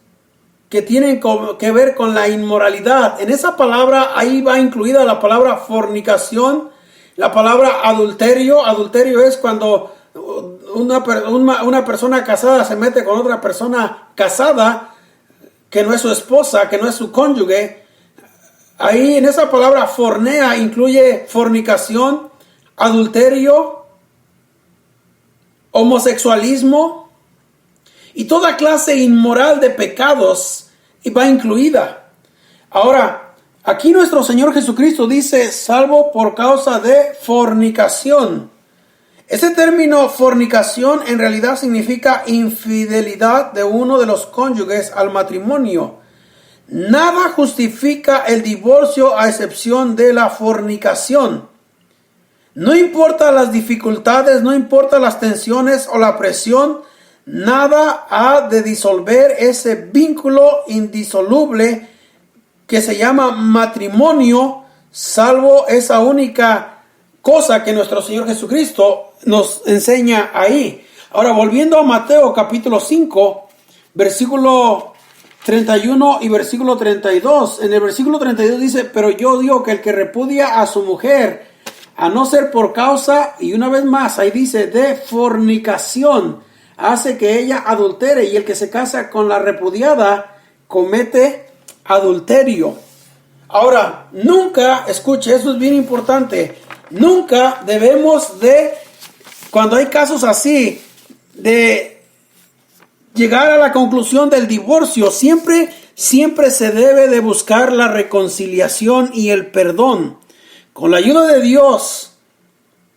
que tienen que ver con la inmoralidad. En esa palabra ahí va incluida la palabra fornicación, la palabra adulterio. Adulterio es cuando una persona casada se mete con otra persona casada que no es su esposa, que no es su cónyuge. Ahí en esa palabra fornea incluye fornicación, adulterio, homosexualismo y toda clase inmoral de pecados va incluida. Ahora, aquí nuestro Señor Jesucristo dice, salvo por causa de fornicación. Ese término fornicación en realidad significa infidelidad de uno de los cónyuges al matrimonio. Nada justifica el divorcio a excepción de la fornicación. No importa las dificultades, no importa las tensiones o la presión, nada ha de disolver ese vínculo indisoluble que se llama matrimonio, salvo esa única cosa que nuestro Señor Jesucristo nos enseña ahí. Ahora, volviendo a Mateo capítulo 5, versículo 31 y versículo 32. En el versículo 32 dice, pero yo digo que el que repudia a su mujer, a no ser por causa, y una vez más, ahí dice, de fornicación, hace que ella adultere, y el que se casa con la repudiada comete adulterio. Ahora, nunca, escuche, eso es bien importante, nunca debemos de, cuando hay casos así, de llegar a la conclusión del divorcio. Siempre se debe de buscar la reconciliación y el perdón. Con la ayuda de Dios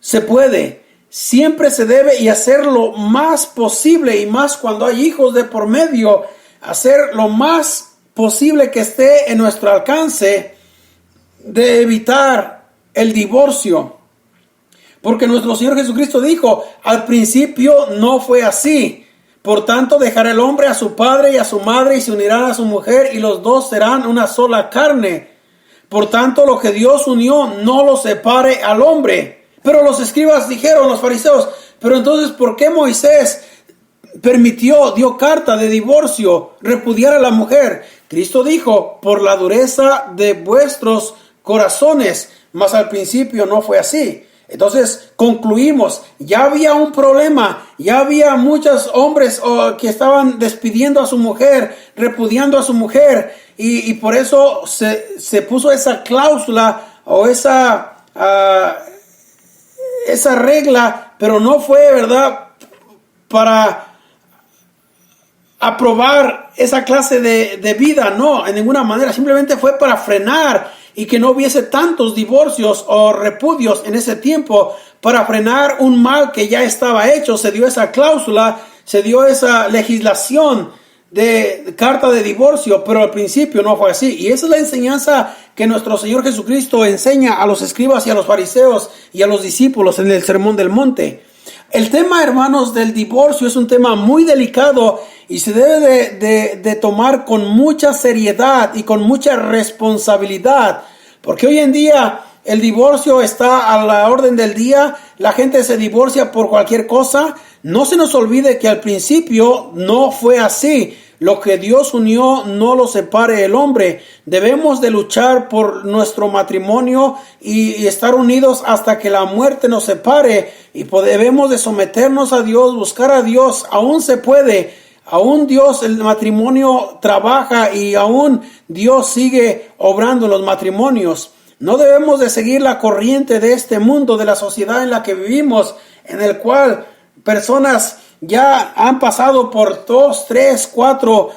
se puede. Siempre se debe y hacer lo más posible, y más cuando hay hijos de por medio, hacer lo más posible que esté en nuestro alcance de evitar el divorcio. Porque nuestro Señor Jesucristo dijo, al principio no fue así. Por tanto, dejará el hombre a su padre y a su madre y se unirán a su mujer y los dos serán una sola carne. Por tanto, lo que Dios unió no lo separe al hombre. Pero los escribas dijeron, los fariseos, pero entonces, ¿por qué Moisés dio carta de divorcio, repudiar a la mujer? Cristo dijo, por la dureza de vuestros corazones, mas al principio no fue así. Entonces concluimos, ya había un problema, ya había muchos hombres que estaban despidiendo a su mujer, repudiando a su mujer, y por eso se puso esa cláusula o esa regla, pero no fue, ¿verdad?, para aprobar esa clase de vida, no, en ninguna manera, simplemente fue para frenar y que no hubiese tantos divorcios o repudios en ese tiempo, para frenar un mal que ya estaba hecho. Se dio esa cláusula, se dio esa legislación de carta de divorcio, pero al principio no fue así. Y esa es la enseñanza que nuestro Señor Jesucristo enseña a los escribas y a los fariseos y a los discípulos en el Sermón del Monte. El tema, hermanos, del divorcio es un tema muy delicado y se debe de tomar con mucha seriedad y con mucha responsabilidad, porque hoy en día el divorcio está a la orden del día. La gente se divorcia por cualquier cosa. No se nos olvide que al principio no fue así. Lo que Dios unió no lo separe el hombre. Debemos de luchar por nuestro matrimonio y estar unidos hasta que la muerte nos separe. Y debemos de someternos a Dios, buscar a Dios. Aún se puede. Aún Dios, el matrimonio trabaja y aún Dios sigue obrando en los matrimonios. No debemos de seguir la corriente de este mundo, de la sociedad en la que vivimos, en el cual personas ya han pasado por 2, 3, 4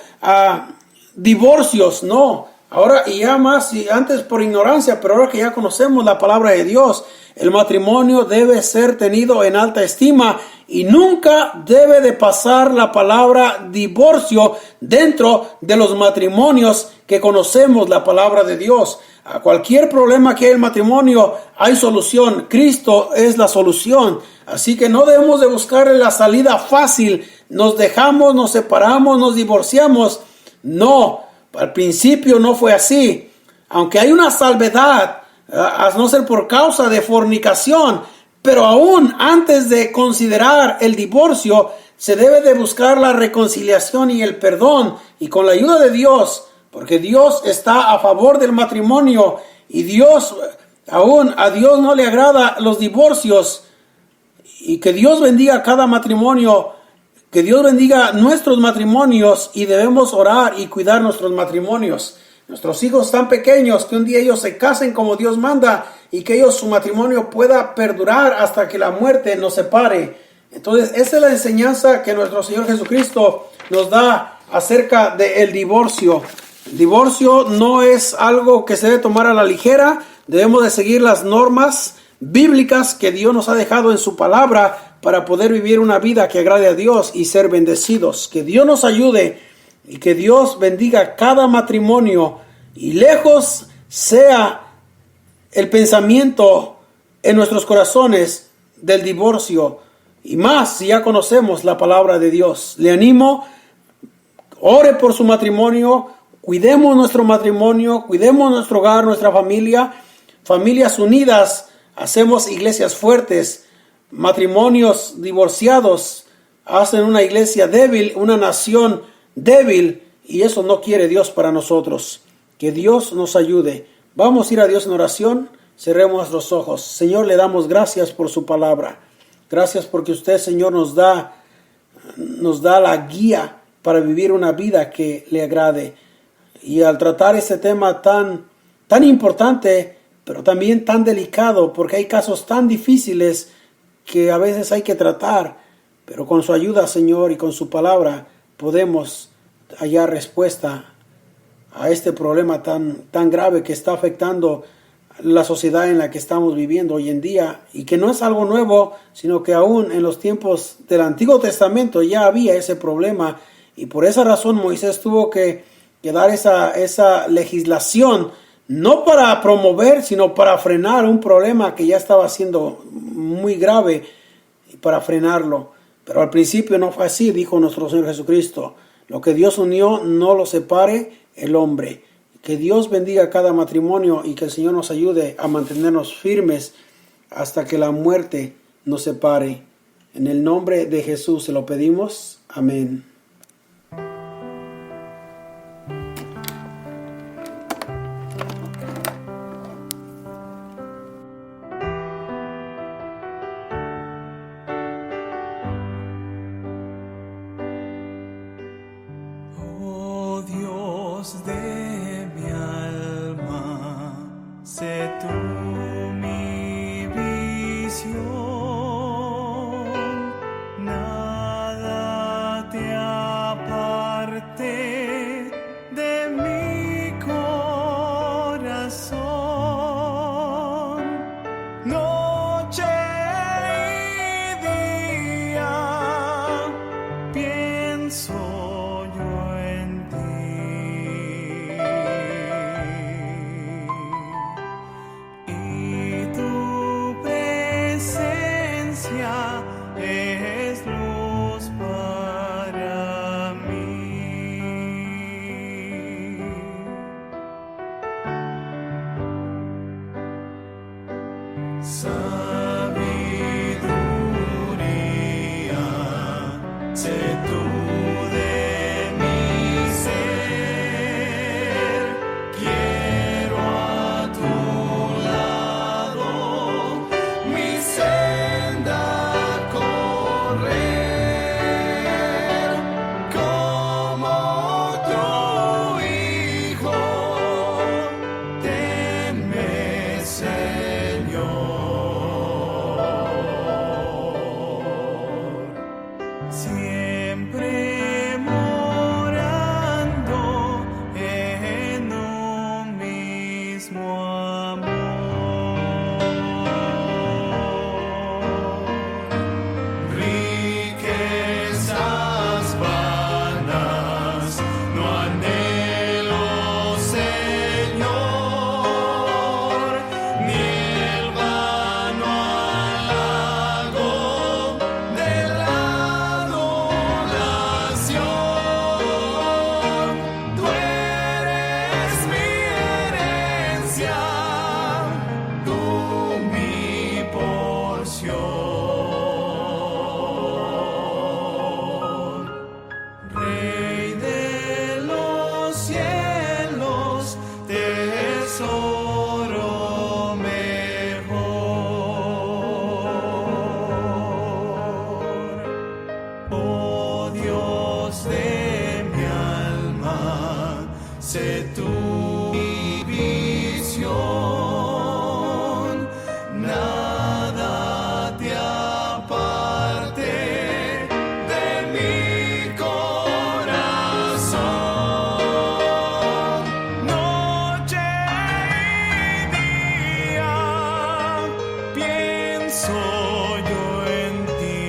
divorcios, no. Ahora, y ya más, y antes por ignorancia, pero ahora que ya conocemos la palabra de Dios, el matrimonio debe ser tenido en alta estima y nunca debe de pasar la palabra divorcio dentro de los matrimonios que conocemos la palabra de Dios. A cualquier problema que hay en el matrimonio hay solución. Cristo es la solución. Así que no debemos de buscar la salida fácil. Nos dejamos, nos separamos, nos divorciamos. No, al principio no fue así. Aunque hay una salvedad, a no ser por causa de fornicación, pero aún antes de considerar el divorcio, se debe de buscar la reconciliación y el perdón, y con la ayuda de Dios, porque Dios está a favor del matrimonio, y Dios, aún a Dios no le agrada los divorcios, y que Dios bendiga cada matrimonio, que Dios bendiga nuestros matrimonios, y debemos orar y cuidar nuestros matrimonios. Nuestros hijos están pequeños, que un día ellos se casen como Dios manda y que su matrimonio pueda perdurar hasta que la muerte nos separe. Entonces, esa es la enseñanza que nuestro Señor Jesucristo nos da acerca del divorcio. El divorcio no es algo que se debe tomar a la ligera. Debemos de seguir las normas bíblicas que Dios nos ha dejado en su palabra para poder vivir una vida que agrade a Dios y ser bendecidos. Que Dios nos ayude y que Dios bendiga cada matrimonio y lejos sea el pensamiento en nuestros corazones del divorcio, y más si ya conocemos la palabra de Dios. Le animo, ore por su matrimonio, cuidemos nuestro matrimonio, cuidemos nuestro hogar, nuestra familia. Familias unidas hacemos iglesias fuertes. Matrimonios divorciados hacen una iglesia débil, una nación débil, y eso no quiere Dios para nosotros. Que Dios nos ayude. Vamos a ir a Dios en oración. Cerremos nuestros ojos. Señor, le damos gracias por su palabra. Gracias porque usted, Señor, nos da la guía para vivir una vida que le agrade. Y al tratar este tema tan importante, pero también tan delicado, porque hay casos tan difíciles que a veces hay que tratar, pero con su ayuda, Señor, y con su palabra podemos hallar respuesta a este problema tan grave que está afectando la sociedad en la que estamos viviendo hoy en día, y que no es algo nuevo, sino que aún en los tiempos del Antiguo Testamento ya había ese problema, y por esa razón Moisés tuvo que dar esa legislación, no para promover, sino para frenar un problema que ya estaba siendo muy grave, y para frenarlo. Pero al principio no fue así, dijo nuestro Señor Jesucristo. Lo que Dios unió no lo separe el hombre. Que Dios bendiga cada matrimonio y que el Señor nos ayude a mantenernos firmes hasta que la muerte nos separe. En el nombre de Jesús se lo pedimos. Amén. tú mi visión, nada te aparte de mi corazón. Noche y día pienso yo en ti, y tu presencia es luz para mí. Sabiduría, sé tú de mi ser, quiero a tu lado mi senda correr, como tu hijo, tenme, Señor, siempre morando en un mismo amor. Riquezas vanas no anhelo, Señor, ni el vano halago de la adulación. Tú eres mi herencia, tú mi porción. Rey de los cielos, tesoro mejor. Oh Dios de mi alma, sé tú mi visión, nada te aparte de mi corazón. Noche y día pienso yo en ti,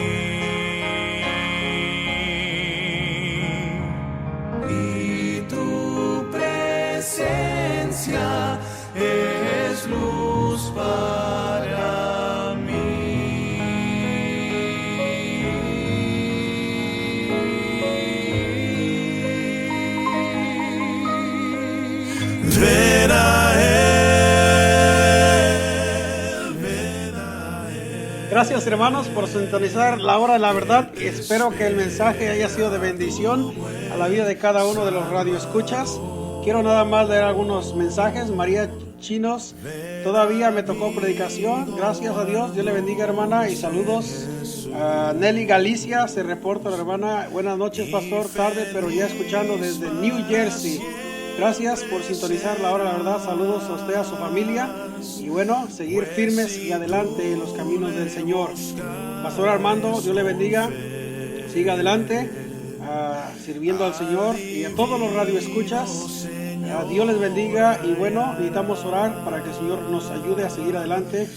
y tu presencia es luz para mí. Ven a Él, ven a Él. Gracias, hermanos, por sintonizar la hora de la verdad. Espero que el mensaje haya sido de bendición a la vida de cada uno de los radioescuchas. Quiero nada más leer algunos mensajes. María Chinos, todavía me tocó predicación. Gracias a Dios. Dios le bendiga, hermana, y saludos. Nelly Galicia se reporta, la hermana. Buenas noches, pastor. Tarde, pero ya escuchando desde New Jersey. Gracias por sintonizar la hora de la verdad. Saludos a usted, a su familia. Y bueno, seguir firmes y adelante en los caminos del Señor. Pastor Armando, Dios le bendiga. Siga adelante, sirviendo al Señor, y a todos los radioescuchas. Dios les bendiga, y bueno, necesitamos orar para que el Señor nos ayude a seguir adelante,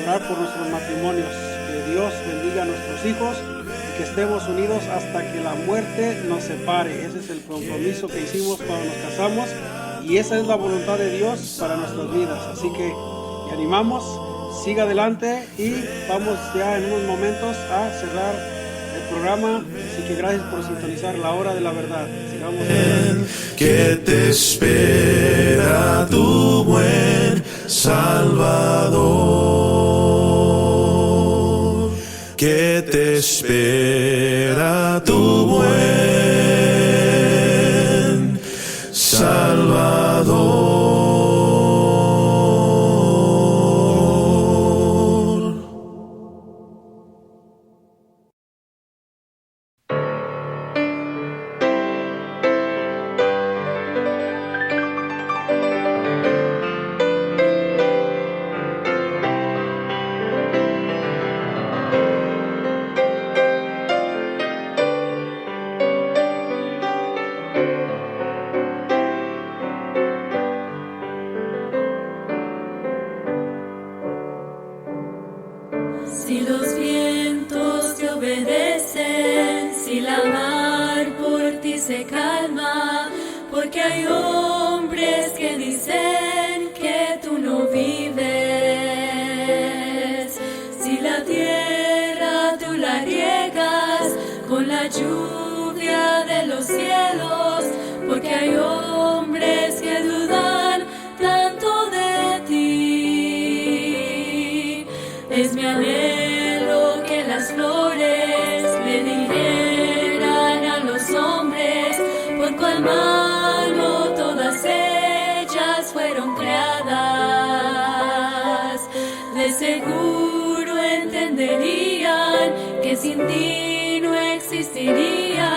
orar por nuestros matrimonios, que Dios bendiga a nuestros hijos y que estemos unidos hasta que la muerte nos separe. Ese es el compromiso que hicimos cuando nos casamos, y esa es la voluntad de Dios para nuestras vidas. Así que te animamos, siga adelante, y vamos ya en unos momentos a cerrar el programa. Así que gracias por sintonizar la hora de la verdad. Sigamos adelante. Que te espera tu buen Salvador, que te espera tu buen Salvador. se calma, porque hay hombres que dicen que tú no vives. Si la tierra tú la riegas con la lluvia de los cielos, porque hay hombres que dudan tanto de ti. Es mi anhelo que las flores le dijeran a los hombres por cuál mano todas ellas fueron creadas. De seguro entenderían que sin ti no existiría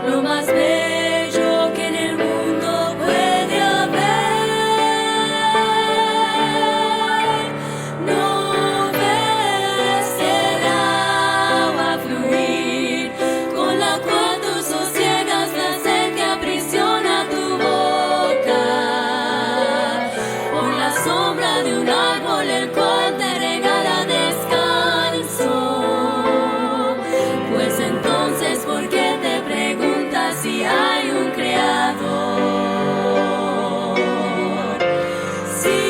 lo más bello que en el mundo puede haber. No ves el agua fluir, con la cual tú sosiegas la sed que aprisiona tu boca, por la sombra de un árbol el cual te regala descanso. Pues entonces, ¿por qué te preguntas si hay un creador? Si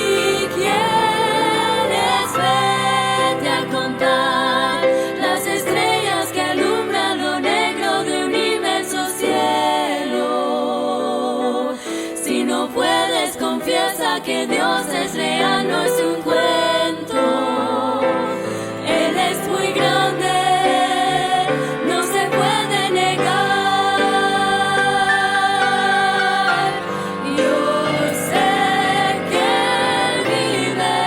quieres, vete a contar las estrellas que alumbran lo negro de un inmenso cielo. Si no puedes, confiesa que Dios es real, no es un cuento. Él es muy grande, no se puede negar. Yo sé que Él vive,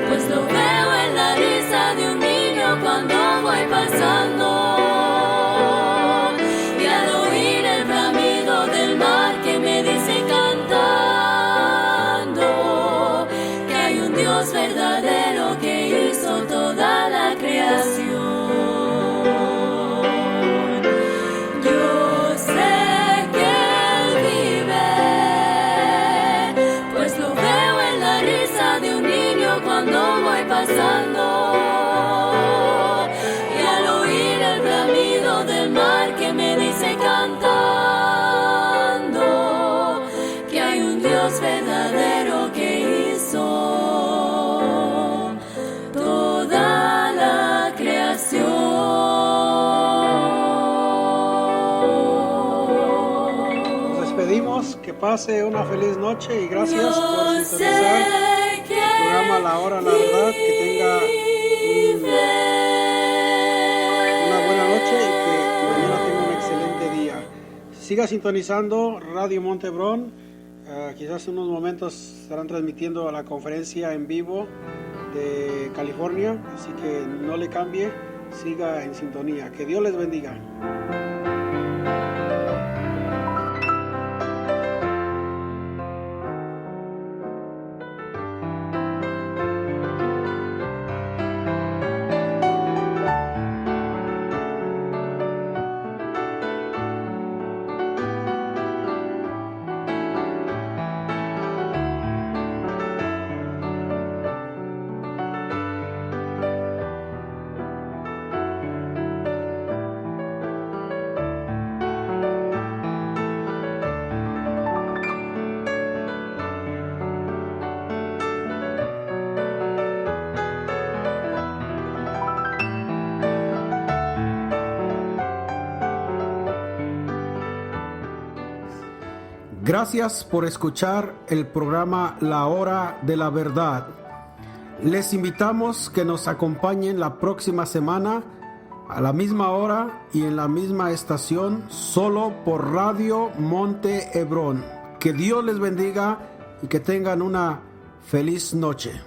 pues lo veo en la risa de un niño cuando voy pasando, y al oír el bramido del mar que me dice cantando que hay un Dios verdadero que hizo toda la creación. Yo sé que Él vive, pues lo veo en la risa de un niño cuando voy pasando, y al oír el bramido del mar que me dice cantando que hay un Dios verdadero que hizo toda la creación. Nos despedimos, que pase una feliz noche y gracias por Yo sintonizar sé el programa La Hora de la Verdad. Que tenga una buena noche y que mañana tenga un excelente día. Siga sintonizando Radio Monte Hebrón. Quizás en unos momentos estarán transmitiendo la conferencia en vivo de California, así que no le cambie, siga en sintonía. Que Dios les bendiga. Gracias por escuchar el programa La Hora de la Verdad. Les invitamos que nos acompañen la próxima semana a la misma hora y en la misma estación, solo por Radio Monte Hebrón. Que Dios les bendiga y que tengan una feliz noche.